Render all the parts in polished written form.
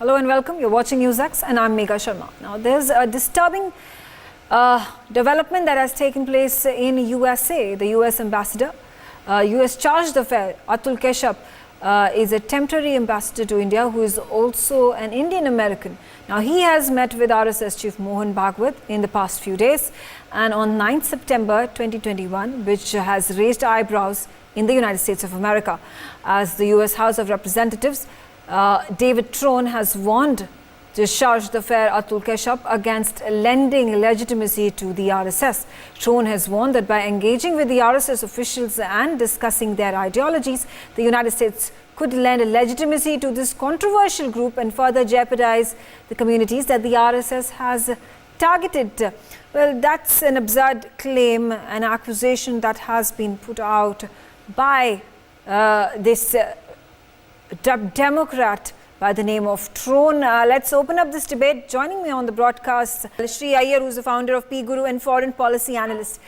Hello and welcome. You're watching NewsX and I'm Megha Sharma. Now, there's a disturbing development that has taken place in USA. The US ambassador, US charged affair, Atul Keshup, is a temporary ambassador to India who is also an Indian American. Now, he has met with RSS chief Mohan Bhagwat in the past few days, and on 9th September 2021, which has raised eyebrows in the United States of America, as the US House of Representatives David Trone has warned discharged affair Atul Keshup against lending legitimacy to the RSS. Trone has warned that by engaging with the RSS officials and discussing their ideologies, the United States could lend legitimacy to this controversial group and further jeopardize the communities that the RSS has targeted. Well, that's an absurd claim, an accusation that has been put out by this Democrat by the name of Trone. Let's open up this debate. Joining me on the broadcast, Sri Iyer, who's the founder of P Guru and foreign policy analyst.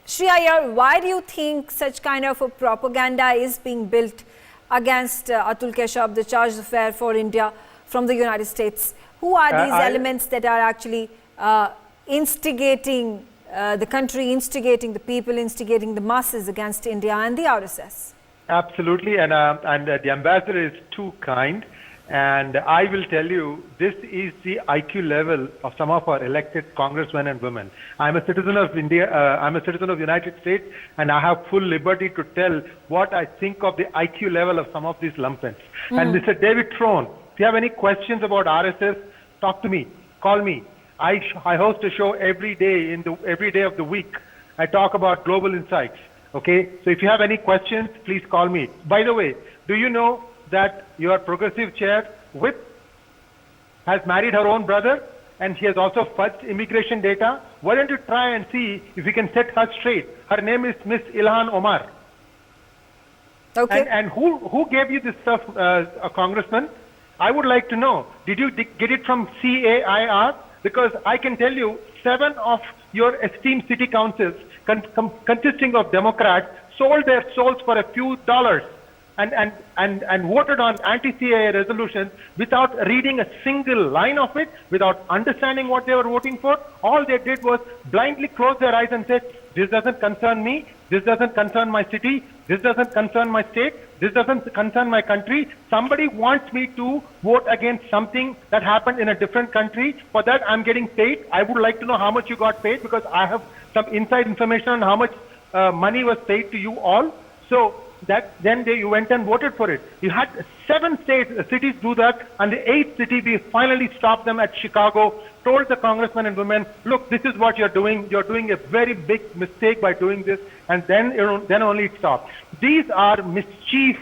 Sri Iyer, why do you think such kind of a propaganda is being built against Atul Keshup, the charged affair for India from the United States? Who are these elements that are actually instigating the country, instigating the people, instigating the masses against India and the RSS? Absolutely, and the ambassador is too kind, and I will tell you, this is the IQ level of some of our elected congressmen and women. I'm a citizen of India, I'm a citizen of the United States, and I have full liberty to tell what I think of the IQ level of some of these lumpens. And Mr. David Trone, if you have any questions about RSS, talk to me, call me. I host a show every day of the week. I talk about global insights. Okay, so if you have any questions, please call me. By the way, do you know that your progressive chair, Whip, has married her own brother and she has also fudged immigration data? Why don't you try and see if you can set her straight? Her name is Miss Ilhan Omar. Okay. And who gave you this stuff, a congressman? I would like to know. Did you get it from CAIR? Because I can tell you, 7 of your esteemed city councils consisting of Democrats sold their souls for a few dollars and voted on anti-CAA resolutions without reading a single line of it, without understanding what they were voting for. All they did was blindly close their eyes and say, this doesn't concern me, this doesn't concern my city, this doesn't concern my state, this doesn't concern my country. Somebody wants me to vote against something that happened in a different country. For that, I'm getting paid. I would like to know how much you got paid, because I have some inside information on how much money was paid to you all. So then you went and voted for it. You had 7 cities do that, and the 8th city, we finally stopped them at Chicago, told the congressmen and women, look, this is what you're doing. You're doing a very big mistake by doing this, and then only it stopped. These are mischief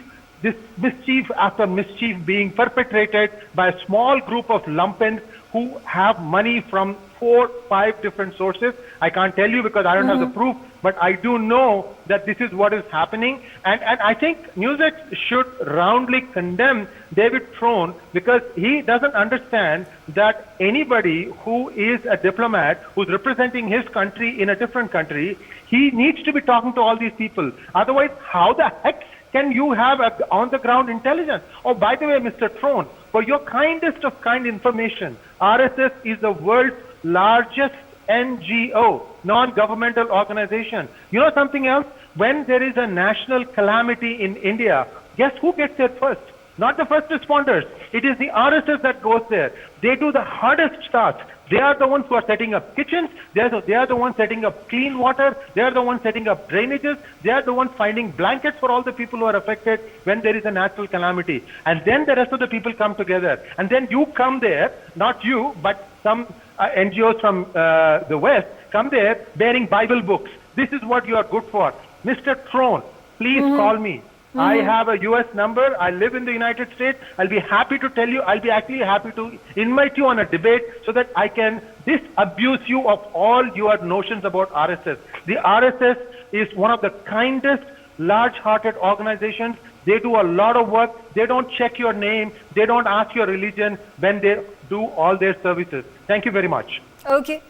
after mischief being perpetrated by a small group of lumpens who have money from 4-5 different sources. I can't tell you because I don't have the proof, but I do know that this is what is happening. And I think NewsX should roundly condemn David Trone, because he doesn't understand that anybody who is a diplomat, who's representing his country in a different country, he needs to be talking to all these people. Otherwise, how the heck can you have on-the-ground intelligence? Oh, by the way, Mr. Trone, for your kindest of kind information, RSS is the world's largest NGO, non-governmental organization. You know something else? When there is a national calamity in India, guess who gets there first? Not the first responders. It is the RSS that goes there. They do the hardest task. They are the ones who are setting up kitchens. They are the ones setting up clean water. They are the ones setting up drainages. They are the ones finding blankets for all the people who are affected when there is a natural calamity. And then the rest of the people come together. And then you come there, not you, but some NGOs from the West come there bearing Bible books. This is what you are good for. Mr. Trone, please call me. I have a US number. I live in the United States. I'll be happy to tell you. I'll be actually happy to invite you on a debate so that I can disabuse you of all your notions about RSS. The RSS is one of the kindest, large-hearted organizations. They do a lot of work. They don't check your name. They don't ask your religion when they do all their services. Thank you very much. Okay.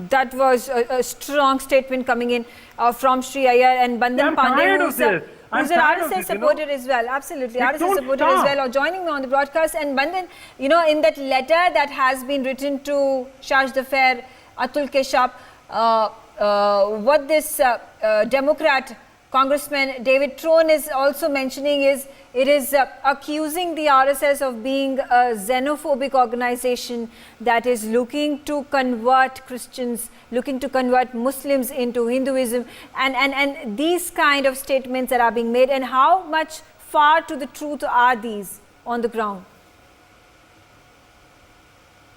That was a strong statement coming in from Sri Iyer and Bandan Pandey, who's an RSS supporter as well. Absolutely, RSS don't supporter as stop. well, or joining me on the broadcast. And Bandan, you know, in that letter that has been written to Charge d'Affaires Atul Keshap, what this Democrat Congressman David Trone is also mentioning is it is accusing the RSS of being a xenophobic organization that is looking to convert Christians, looking to convert Muslims into Hinduism, and these kind of statements that are being made, and how much far to the truth are these on the ground?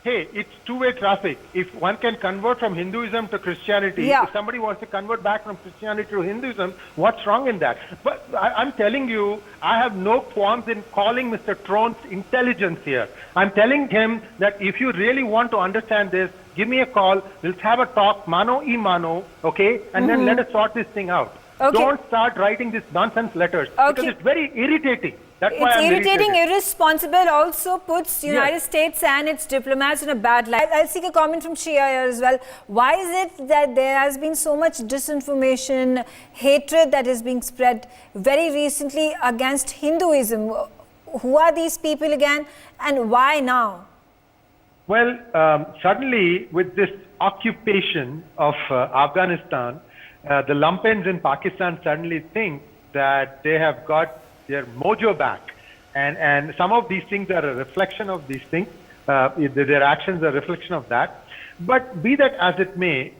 Hey, it's two-way traffic. If one can convert from Hinduism to Christianity, Yeah. if somebody wants to convert back from Christianity to Hinduism, what's wrong in that? But I'm telling you, I have no qualms in calling Mr. Trone's intelligence here. I'm telling him that if you really want to understand this, give me a call. Let's have a talk, mano y mano, okay? And then let us sort this thing out. Okay. Don't start writing these nonsense letters Okay. because it's very irritating. That's why It's I'm irritating, irritated. irresponsible, also puts United States and its diplomats in a bad light. I'll seek a comment from Shia here as well. Why is it that there has been so much disinformation, hatred that is being spread very recently against Hinduism? Who are these people again, and why now? Well, suddenly with this occupation of Afghanistan, the lumpens in Pakistan suddenly think that they have got their mojo back. And some of these things are a reflection of these things. Their actions are a reflection of that. But be that as it may,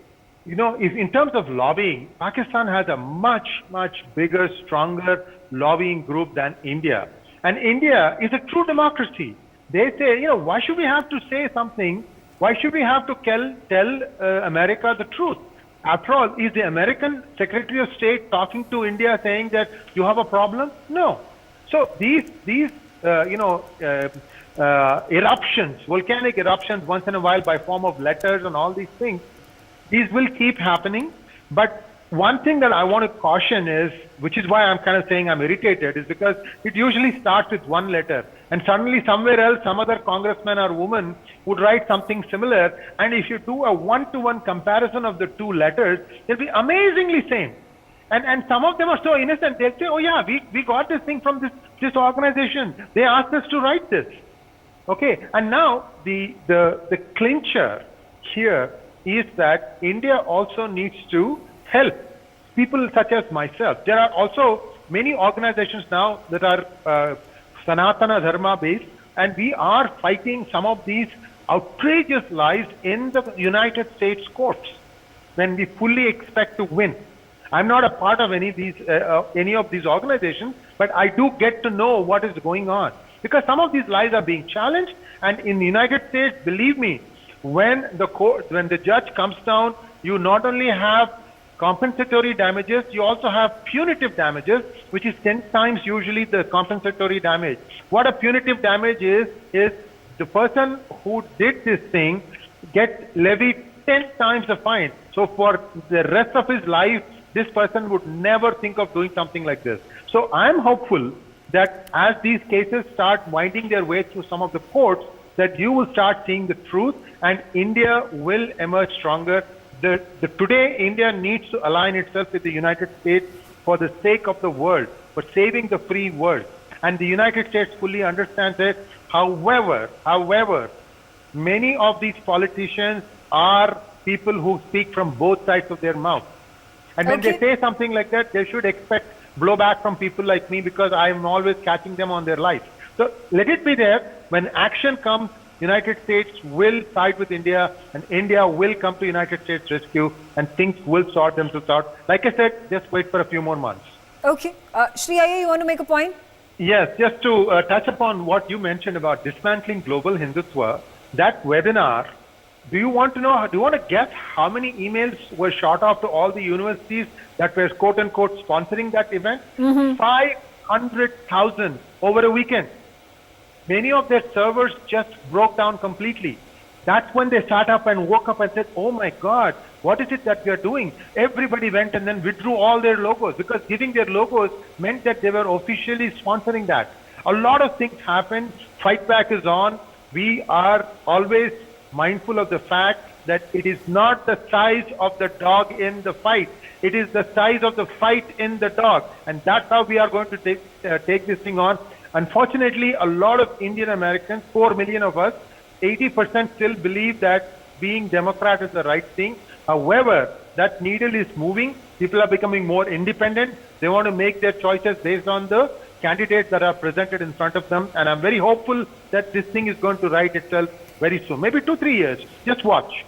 you know, if in terms of lobbying, Pakistan has a much, much bigger, stronger lobbying group than India. And India is a true democracy. They say, you know, why should we have to say something? Why should we have to tell America the truth? After all, is the American Secretary of State talking to India saying that you have a problem? No. So these eruptions, volcanic eruptions once in a while by form of letters and all these things, these will keep happening. But one thing that I want to caution is, which is why I'm kind of saying I'm irritated, is because it usually starts with one letter. And suddenly somewhere else, some other congressman or woman would write something similar. And if you do a one-to-one comparison of the two letters, they'll be amazingly same. And some of them are so innocent. They'll say, oh yeah, we got this thing from this organization. They asked us to write this. Okay. And now the clincher here is that India also needs to help people such as myself. There are also many organizations now that are Sanatana Dharma based, and we are fighting some of these outrageous lies in the United States courts when we fully expect to win. I'm not a part of any of these organizations, but I do get to know what is going on because some of these lies are being challenged. And in the United States, believe me, when the judge comes down, you not only have compensatory damages, you also have punitive damages, which is 10 times usually the compensatory damage. What a punitive damage is the person who did this thing gets levied 10 times the fine. So for the rest of his life, this person would never think of doing something like this. So I'm hopeful that as these cases start winding their way through some of the courts, that you will start seeing the truth and India will emerge stronger. Today, India needs to align itself with the United States for the sake of the world, for saving the free world. And the United States fully understands it. However, many of these politicians are people who speak from both sides of their mouth. And when they say something like that, they should expect blowback from people like me because I am always catching them on their life. So let it be there. When action comes, United States will side with India and India will come to United States rescue and things will sort themselves out. Like I said, just wait for a few more months. Okay. Shri Iyer, you want to make a point? Yes, just to touch upon what you mentioned about dismantling global Hindutva, that webinar, do you want to guess how many emails were shot off to all the universities that were quote unquote sponsoring that event? 500,000 over a weekend. Many of their servers just broke down completely. That's when they sat up and woke up and said, oh my God, what is it that we are doing? Everybody went and then withdrew all their logos because giving their logos meant that they were officially sponsoring that. A lot of things happened. Fight back is on. We are always mindful of the fact that it is not the size of the dog in the fight. It is the size of the fight in the dog. And that's how we are going to take this thing on. Unfortunately, a lot of Indian Americans, 4 million of us, 80% still believe that being Democrat is the right thing. However, that needle is moving. People are becoming more independent. They want to make their choices based on the candidates that are presented in front of them. And I'm very hopeful that this thing is going to right itself very soon. Maybe 2-3 years. Just watch.